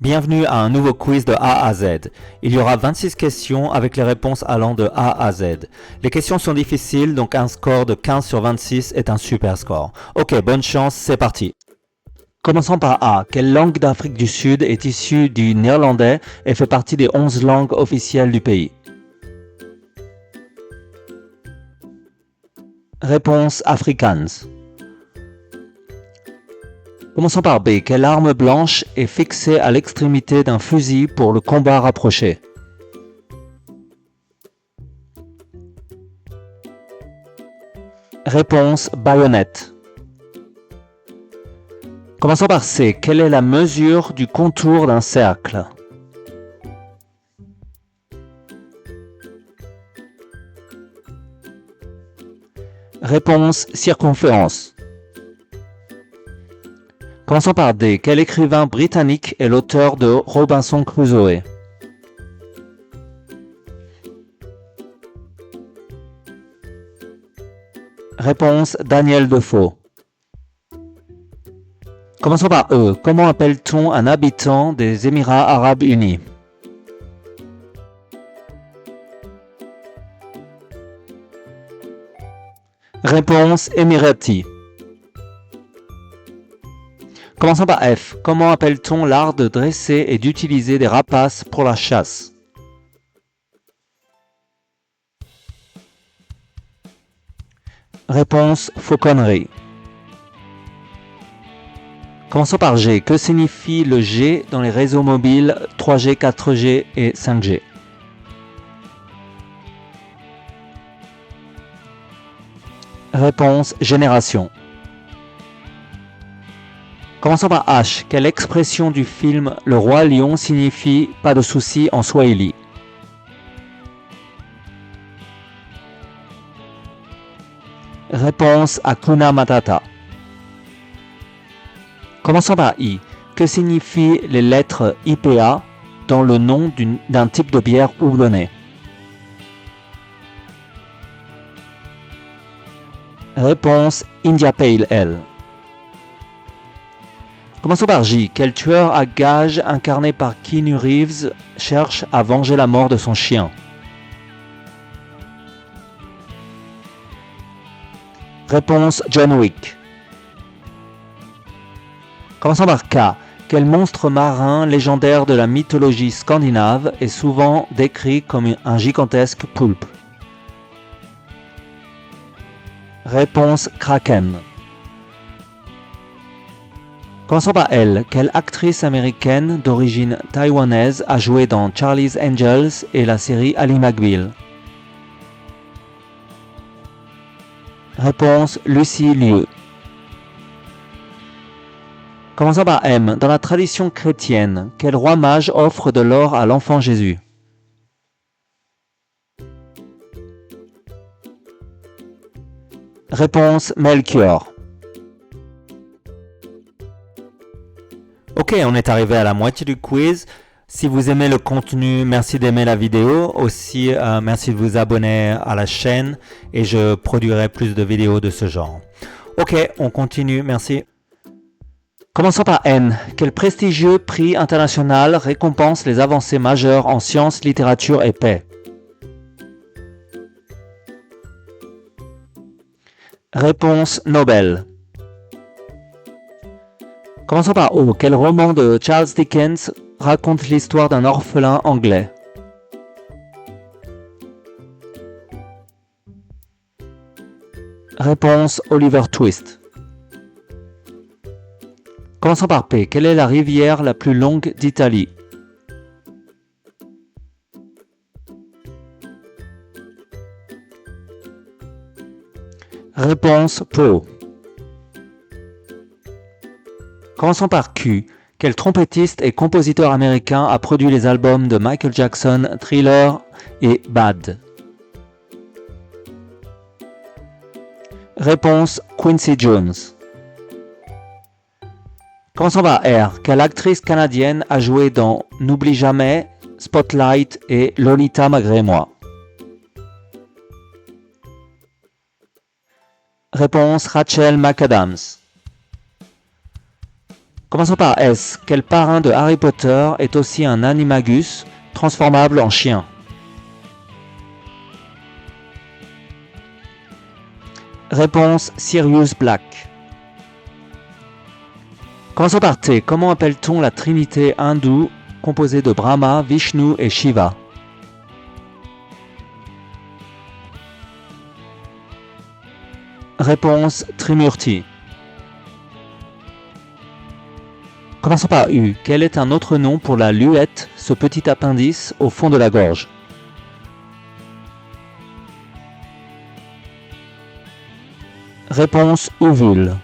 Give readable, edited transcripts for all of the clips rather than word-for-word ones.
Bienvenue à un nouveau quiz de A à Z. Il y aura 26 questions avec les réponses allant de A à Z. Les questions sont difficiles, donc un score de 15 sur 26 est un super score. Ok, bonne chance, c'est parti. Commençons par A. Quelle langue d'Afrique du Sud est issue du néerlandais et fait partie des 11 langues officielles du pays? Réponse Afrikaans. Commençons par B. Quelle arme blanche est fixée à l'extrémité d'un fusil pour le combat rapproché? Réponse baïonnette. Commençons par C. Quelle est la mesure du contour d'un cercle? Réponse circonférence. Commençons par D. Quel écrivain britannique est l'auteur de Robinson Crusoe? Réponse Daniel Defoe. Commençons par E. Comment appelle-t-on un habitant des Émirats arabes unis? Réponse Émirati. Commençons par F. Comment appelle-t-on l'art de dresser et d'utiliser des rapaces pour la chasse? Réponse fauconnerie. Commençons par G. Que signifie le G dans les réseaux mobiles 3G, 4G et 5G? Réponse génération. Commençons par H. Quelle expression du film Le Roi Lion signifie pas de soucis en swahili? Réponse Hakuna Matata. Commençons par I. Que signifient les lettres IPA dans le nom d'un type de bière houblonnée? Réponse India Pale Ale. Commençons par J. Quel tueur à gages incarné par Keanu Reeves cherche à venger la mort de son chien? Réponse John Wick. Commençons par K. Quel monstre marin légendaire de la mythologie scandinave est souvent décrit comme un gigantesque poulpe? Réponse Kraken. Commençons par L. Quelle actrice américaine d'origine taïwanaise a joué dans Charlie's Angels et la série Ally McBeal? Réponse Lucy Liu. Commençons par M. Dans la tradition chrétienne, quel roi mage offre de l'or à l'enfant Jésus? Réponse Melchior. Ok, on est arrivé à la moitié du quiz. Si vous aimez le contenu, merci d'aimer la vidéo. Aussi, merci de vous abonner à la chaîne et je produirai plus de vidéos de ce genre. Ok, on continue, merci. Commençons par N. Quel prestigieux prix international récompense les avancées majeures en sciences, littérature et paix? Réponse Nobel. Commençons par O. Quel roman de Charles Dickens raconte l'histoire d'un orphelin anglais? Réponse Oliver Twist. Commençons par P. Quelle est la rivière la plus longue d'Italie? Réponse Po. Commençons par Q. Quel trompettiste et compositeur américain a produit les albums de Michael Jackson, Thriller et Bad? Réponse Quincy Jones. Commençons par R. Quelle actrice canadienne a joué dans N'oublie jamais, Spotlight et Lolita malgré moi? Réponse Rachel McAdams. Commençons par S. Quel parrain de Harry Potter est aussi un animagus transformable en chien? Réponse Sirius Black. Commençons par T. Comment appelle-t-on la trinité hindoue composée de Brahma, Vishnu et Shiva? Réponse Trimurti. Commençons par U. Quel est un autre nom pour la luette, ce petit appendice au fond de la gorge? Réponse ovule.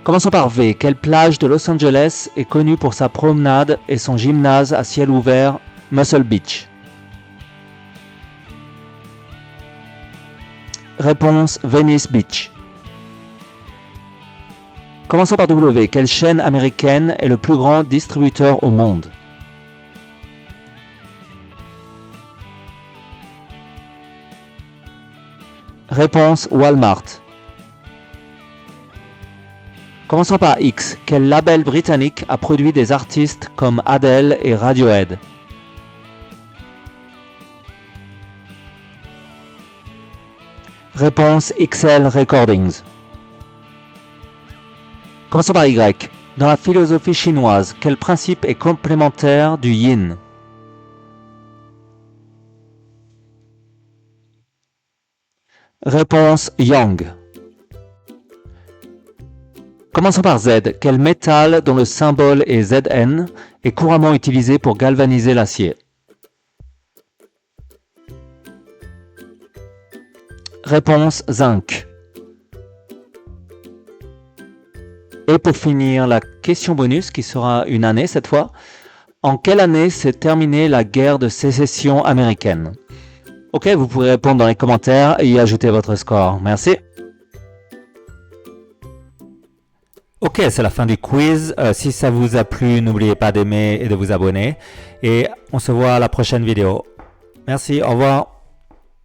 Commençons par V. Quelle plage de Los Angeles est connue pour sa promenade et son gymnase à ciel ouvert, Muscle Beach? Réponse Venice Beach. Commençons par W. Quelle chaîne américaine est le plus grand distributeur au monde? Réponse Walmart. Commençons par X. Quel label britannique a produit des artistes comme Adele et Radiohead? Réponse XL Recordings. Commençons par Y. Dans la philosophie chinoise, quel principe est complémentaire du yin? Réponse Yang. Commençons par Z. Quel métal dont le symbole est Zn est couramment utilisé pour galvaniser l'acier? Réponse Zinc. Et pour finir, la question bonus qui sera une année cette fois. En quelle année s'est terminée la guerre de sécession américaine? Ok, vous pourrez répondre dans les commentaires et y ajouter votre score. Merci. Ok, c'est la fin du quiz. Si ça vous a plu, n'oubliez pas d'aimer et de vous abonner. Et on se voit à la prochaine vidéo. Merci, au revoir.